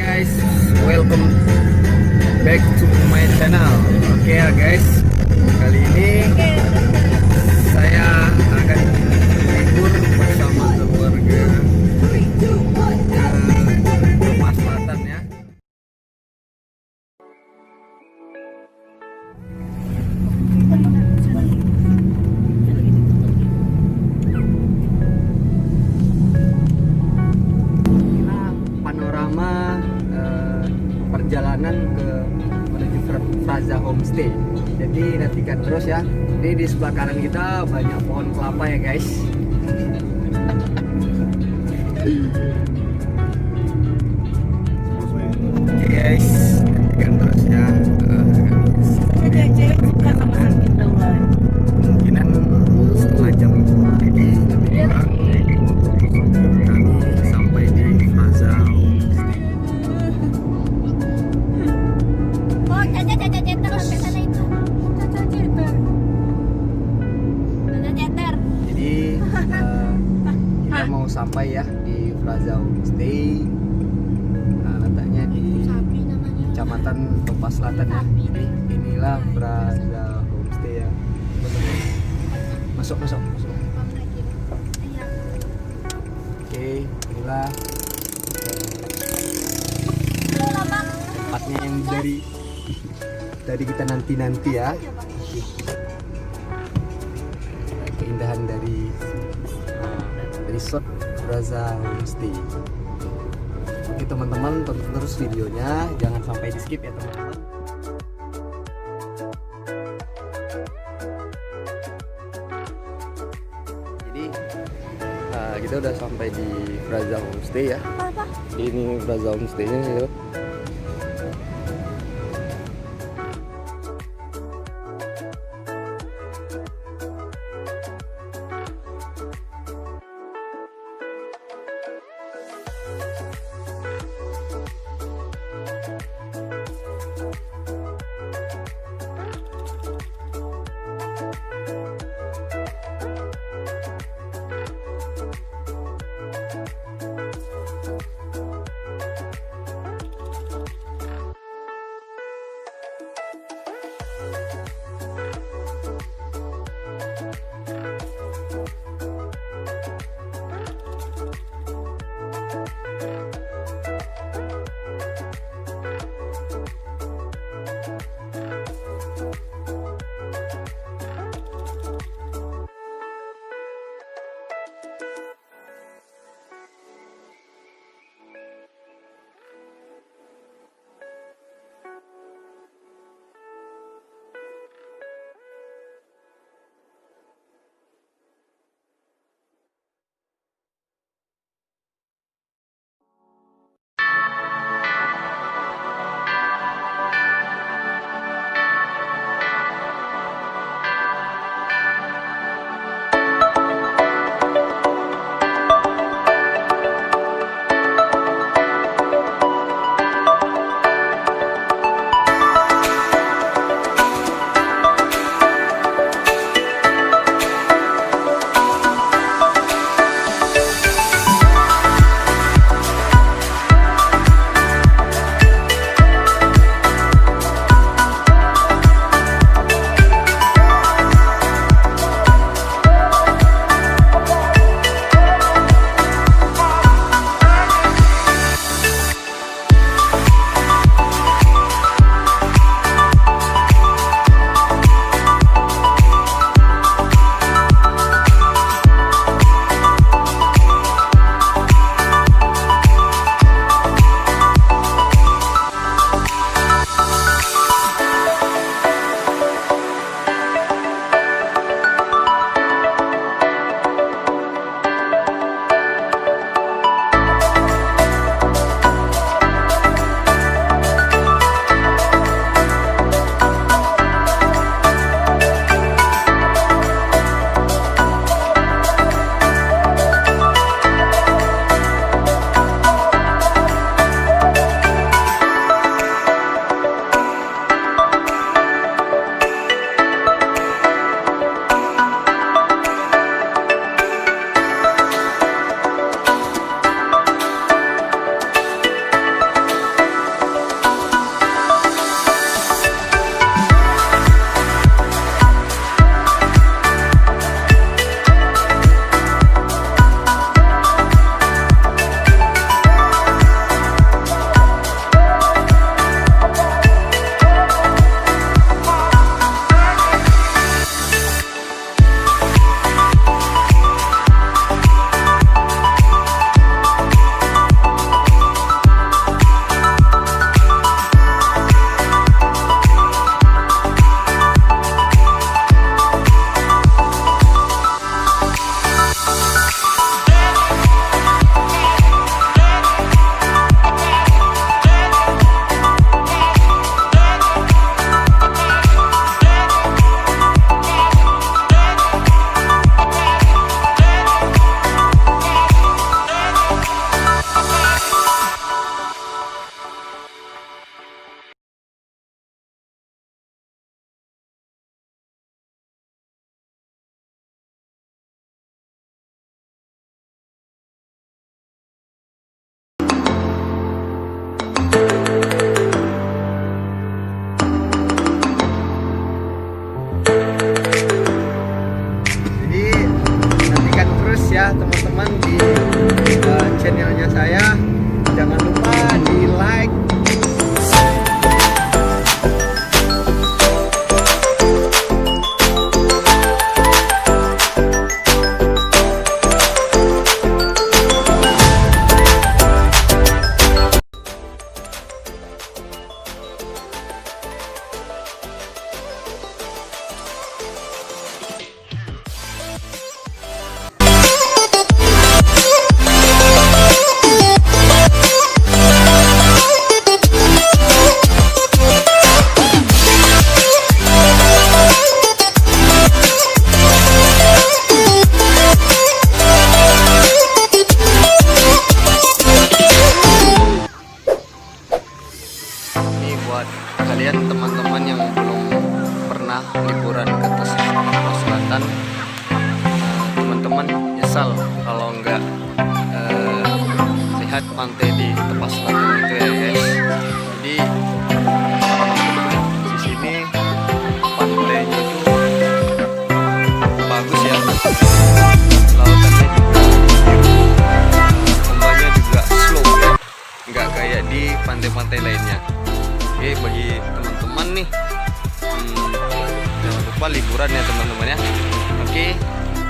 guys, welcome back to my channel. Oke ya guys, kali ini saya akan libur bersama keluarga ke Rumah Selatan ya. Panorama perjalanan ke menuju Fraza Homestay. Jadi nantikan terus ya. Ini di sebelah kanan kita banyak pohon kelapa ya guys. Oke guys, nantikan terus ya. Kemungkinan setengah jam lagi lebih kurang kami sampai di Fraza Homestay. Jadi kita mau sampai ya di Fraza Homestay. Nah, letaknya di Kecamatan Topas Selatan ya. Jadi inilah Fraza Homestay ya. Masuk. Oke, inilah tempatnya yang dari kita nanti ya. Keindahan dari resort Fraza Homestay. Oke teman-teman, tonton terus videonya, jangan sampai di skip ya teman-teman. Jadi kita udah sampai di Fraza Homestay ya. Ini Fraza Homestay-nya gitu. saya teman-teman di channelnya saya. Jangan lupa di like. Buat kalian teman-teman yang belum pernah liburan ke Tepas Selatan, teman-teman nyesal kalau enggak lihat pantai di Tepas Selatan itu ya guys. Jadi di sini pantainya itu bagus ya, lautannya juga ombaknya juga slow ya, nggak kayak di pantai-pantai lainnya. Oke, bagi teman-teman nih, jangan lupa liburan ya teman-teman ya. Oke.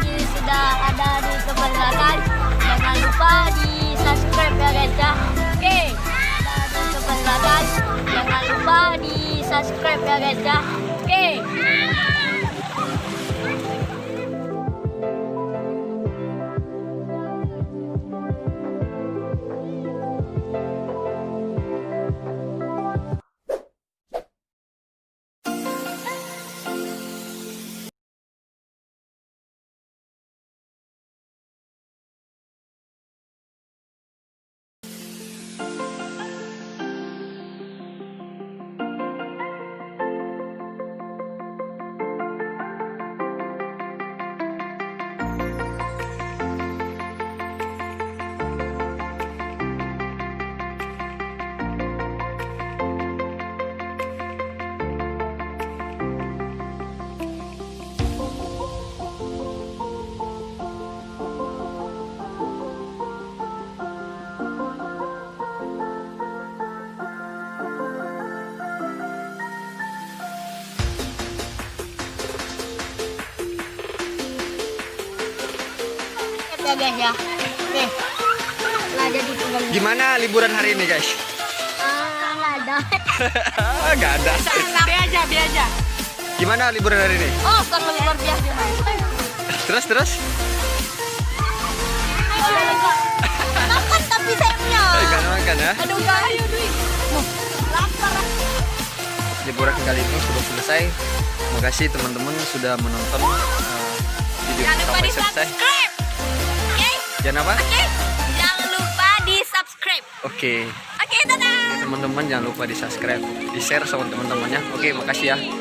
Ini sudah ada di Tepas Selatan. Jangan lupa di subscribe ya guys ya. Oke. Sudah ada di Tepas Selatan. Jangan lupa di subscribe ya guys ya. Oke. Ya guys ya. Oke. Lah jadi tinggal. Gimana liburan hari ini guys? Nggak ada. Nggak ada. Be aja. Gimana liburan hari ini? Oh, sangat luar biasa. Terus? Makan tapi sayangnya. Nggak makan ya? Aduh, ayo duit. Lapar. Liburan kali ini sudah selesai. Terima kasih teman-teman sudah menonton video Jangan lupa sampai di selesai. subscribe. Oke? Jangan apa? Oke. Jangan lupa di subscribe. Oke. Oke, dadah. Teman-teman jangan lupa di subscribe, di share sama teman-temannya. Oke, makasih ya.